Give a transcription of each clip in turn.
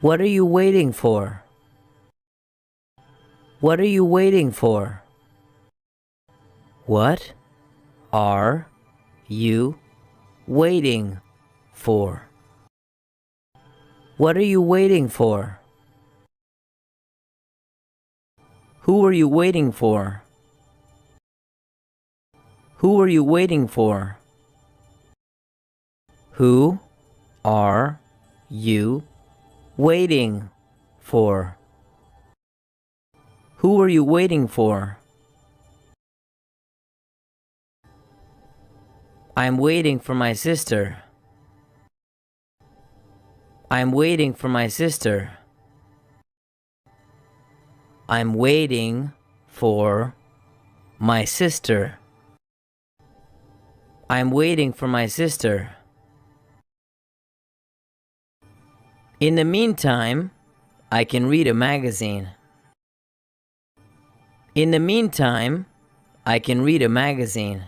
What are you waiting for? What are you waiting for? What are you waiting for? What are you waiting for? Who are you waiting for? Who are you waiting for? Who are you waiting for? Who are you waiting for? I'm waiting for my sister. I'm waiting for my sister. I'm waiting for my sister. I'm waiting for my sister. In the meantime, I can read a magazine. In the meantime, I can read a magazine.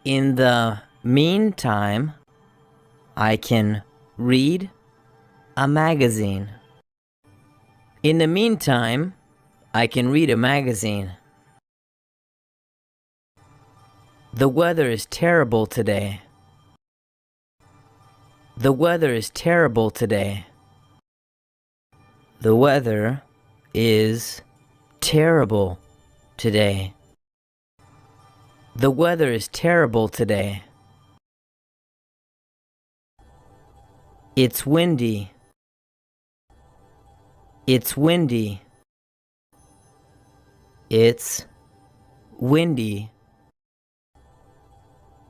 In the meantime, I can read a magazine. In the meantime, I can read a magazine. The weather is terrible today. The weather is terrible today. The weather is terrible today. The weather is terrible today. It's windy. It's windy. It's windy.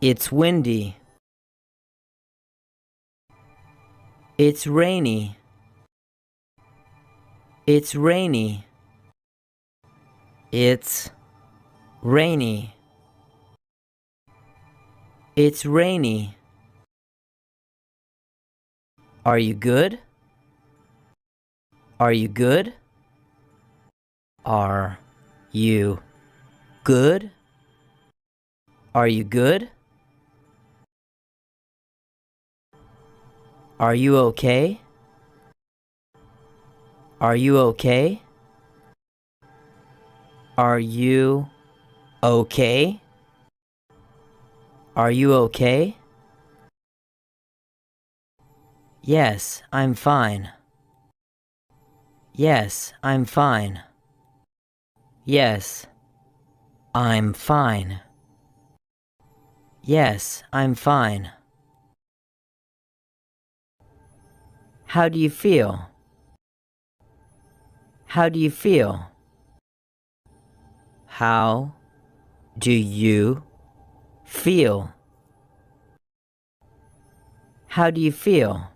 It's windy. It's rainy. It's rainy. It's rainy. It's rainy. Are you good? Are you good? Are you good? Are you good? Are you okay? Are you okay? Are you okay? Are you okay? Yes, I'm fine. Yes, I'm fine. Yes, I'm fine. Yes, I'm fine. How do you feel? How do you feel? How do you feel? How do you feel?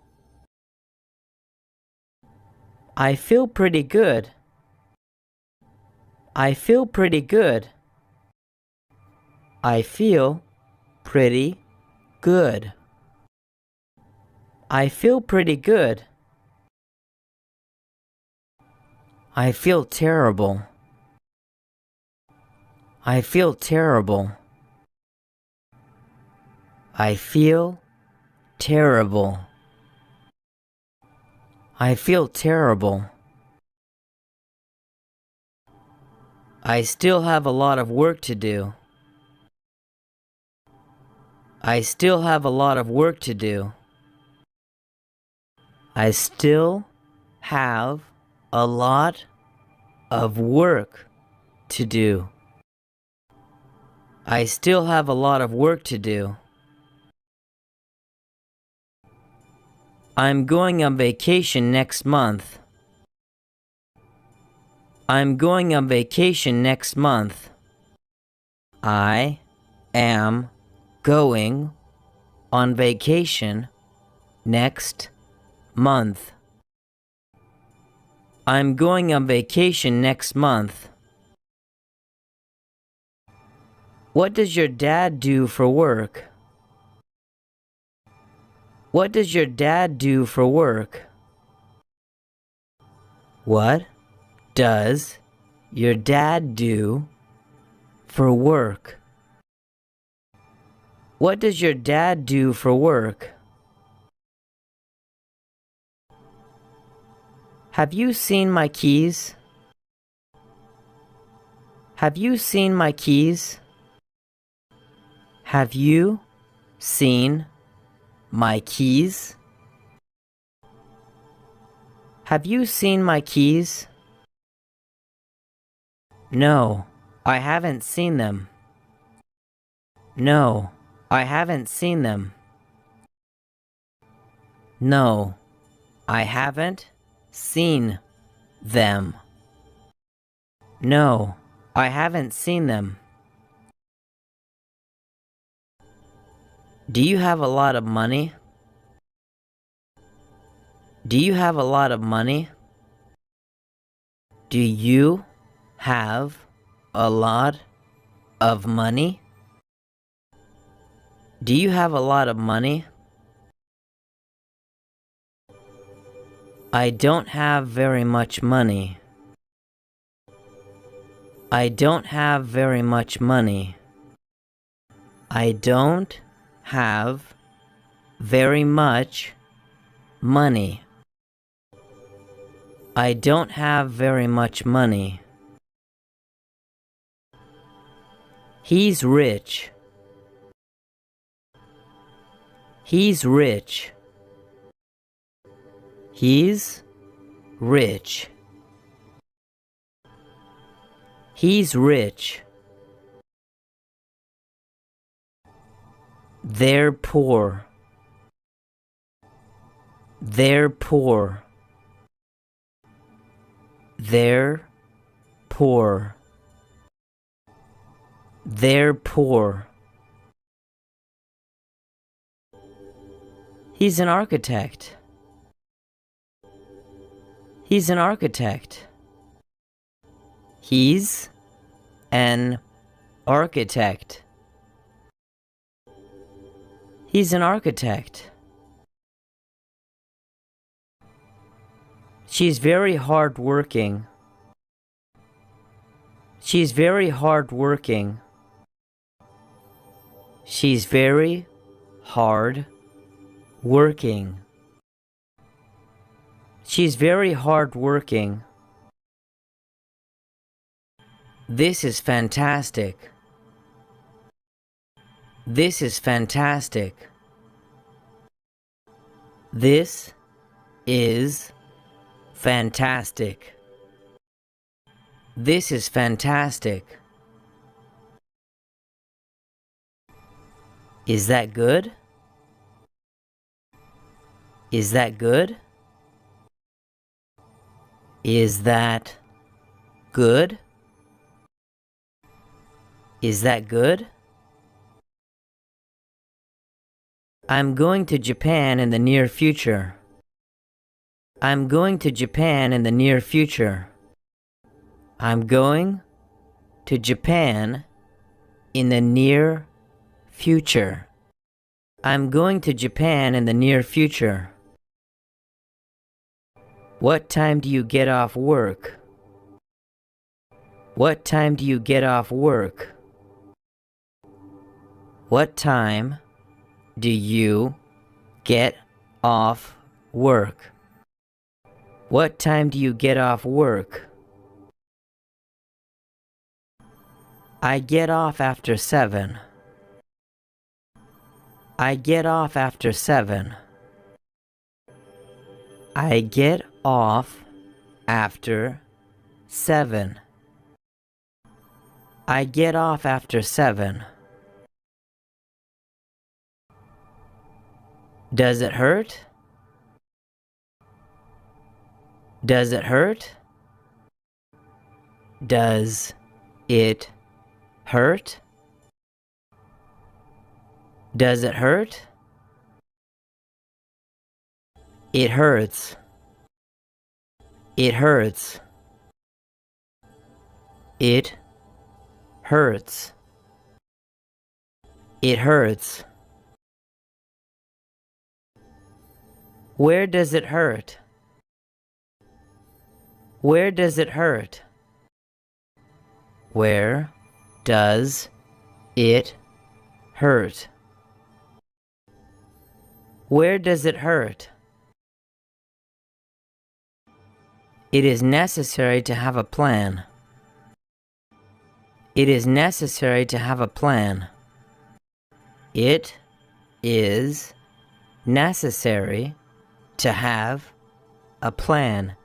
I feel pretty good. I feel pretty good. I feel pretty good. I feel pretty good. I feel terrible. I feel terrible. I feel terrible. I feel terrible. I still have a lot of work to do. I still have a lot of work to do. I still have a lot of work to do. I still have a lot of work to do. I'm going on vacation next month. I'm going on vacation next month. I am going on vacation next month. I'm going on vacation next month. What does your dad do for work? What does your dad do for work? What does your dad do for work? What does your dad do for work? Have you seen my keys? Have you seen my keys? Have you seen my keys? Have you seen my keys? No, I haven't seen them. No, I haven't seen them. No, I haven't seen them. No, I haven't seen them. Do you have a lot of money? Do you have a lot of money? Do you have a lot of money? Do you have a lot of money? I don't have very much money. I don't have very much money. I don't have very much money. I don't have very much money. He's rich. He's rich. He's rich. He's rich. They're poor. They're poor. They're poor. They're poor. He's an architect. He's an architect. He's an architect. He's an architect. She's very hardworking. She's very hardworking. She's very hard working. She's very hardworking. This is fantastic. This is fantastic. This is fantastic. This is fantastic. Is that good? Is that good? Is that good? Is that good? I'm going to Japan in the near future. I'm going to Japan in the near future. I'm going to Japan in the near future. I'm going to Japan in the near future. What time do you get off work? What time do you get off work? What time do you get off work? What time do you get off work? I get off after 7. I get off after 7. I get off after 7. I get off after 7. Does it hurt? Does it hurt? Does it hurt? Does it hurt? It hurts. It hurts. It hurts. It hurts. Where does it hurt? Where does it hurt? Where does it hurt? Where does it hurt? It is necessary to have a plan. It is necessary to have a plan. It is necessary to have a plan.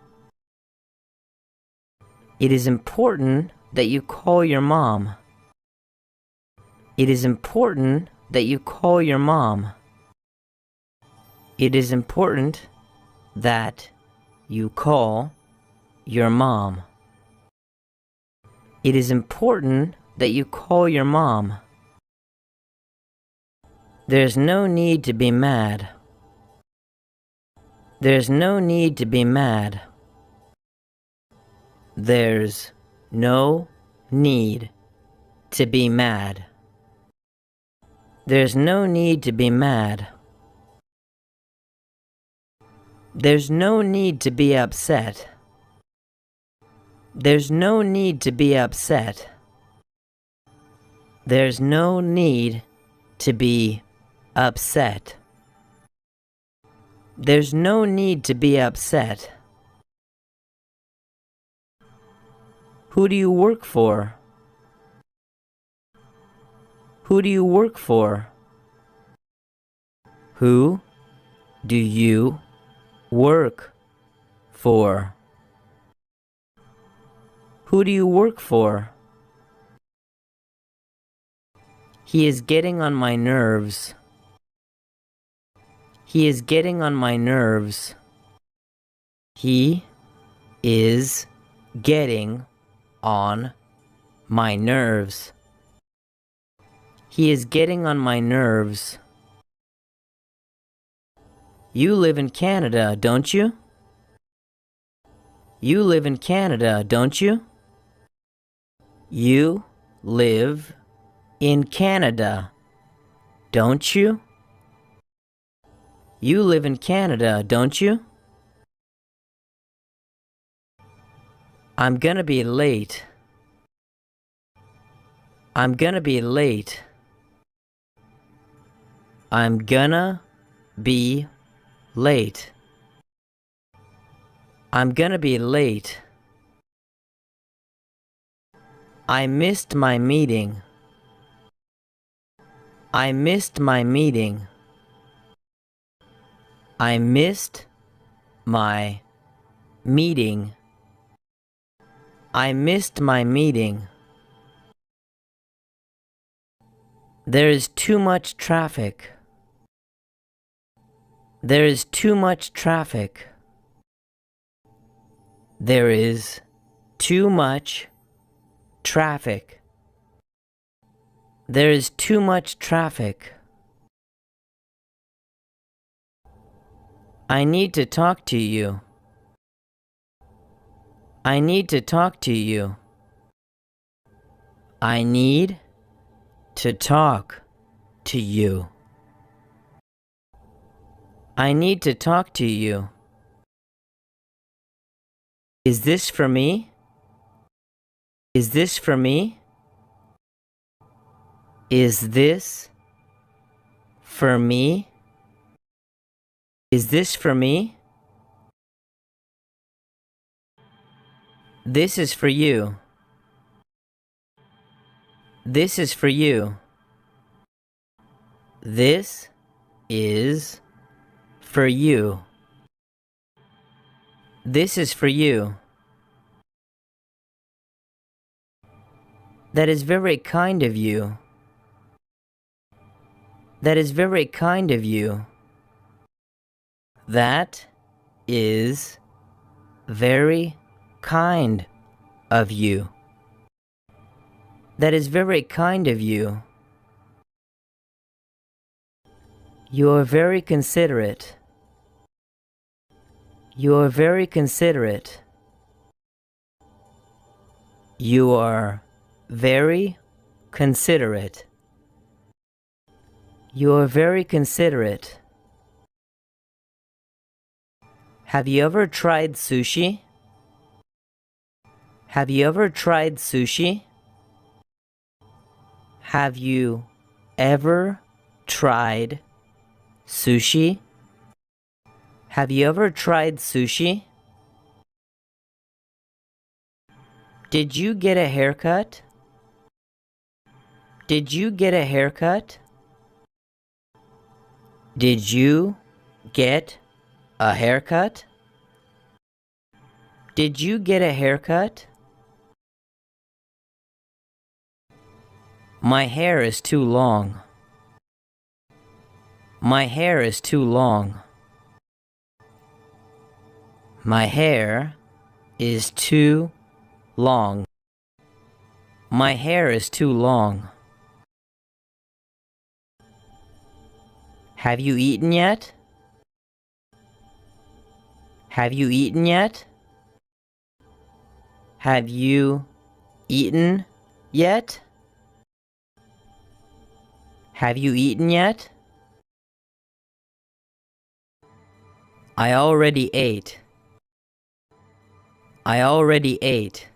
It is important that you call your mom. It is important that you call your mom. It is important that you call your mom. It is important that you call your mom. There's no need to be mad. There's no need to be mad. There's no need to be mad. There's no need to be mad. There's no need to be upset. There's no need to be upset. There's no need to be upset. There's no need to be upset. Who do you work for? Who do you work for? Who do you work for? Who do you work for? He is getting on my nerves. He is getting on my nerves. He is getting on my nerves. He is getting on my nerves. You live in Canada, don't you? You live in Canada, don't you? You live in Canada, don't you? You live in Canada, don't you? I'm gonna be late. I'm gonna be late. I'm gonna be late. I'm gonna be late. I missed my meeting. I missed my meeting. I missed my meeting. I missed my meeting. There is too much traffic. There is too much traffic. There is too much traffic. There is too much traffic. I need to talk to you. I need to talk to you. I need to talk to you. I need to talk to you. Is this for me? Is this for me? Is this for me? Is this for me? This is for you. This is for you. This is for you. This is for you. That is very kind of you. That is very kind of you. That is very kind of you. That is very kind of you. You are very considerate. You are very considerate. You are very considerate. You are very considerate. Have you ever tried sushi? Have you ever tried sushi? Have you ever tried sushi? Have you ever tried sushi? Did you get a haircut? Did you get a haircut? Did you get a haircut? Did you get a haircut? My hair is too long. My hair is too long. My hair is too long. My hair is too long. Have you eaten yet? Have you eaten yet? Have you eaten yet? Have you eaten yet? I already ate. I already ate.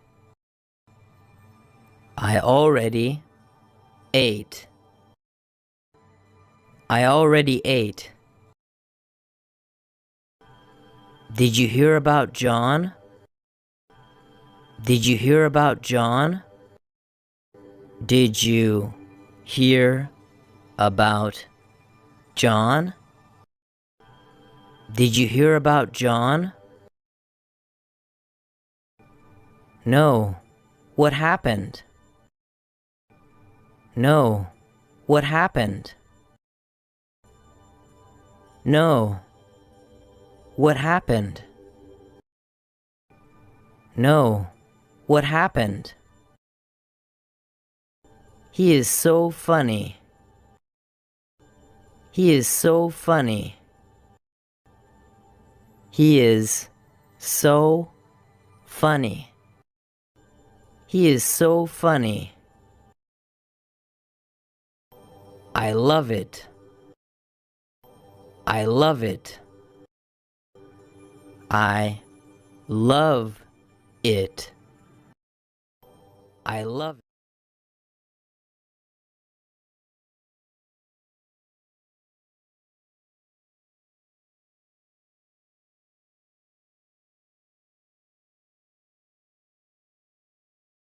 I already ate. I already ate. Did you hear about John? Did you hear about John? Did you hear about John? Did you hear about John? No. What happened? No. What happened? No. What happened? No. What happened? He is so funny. He is so funny. He is so funny. He is so funny. I love it. I love it. I love it. I love it.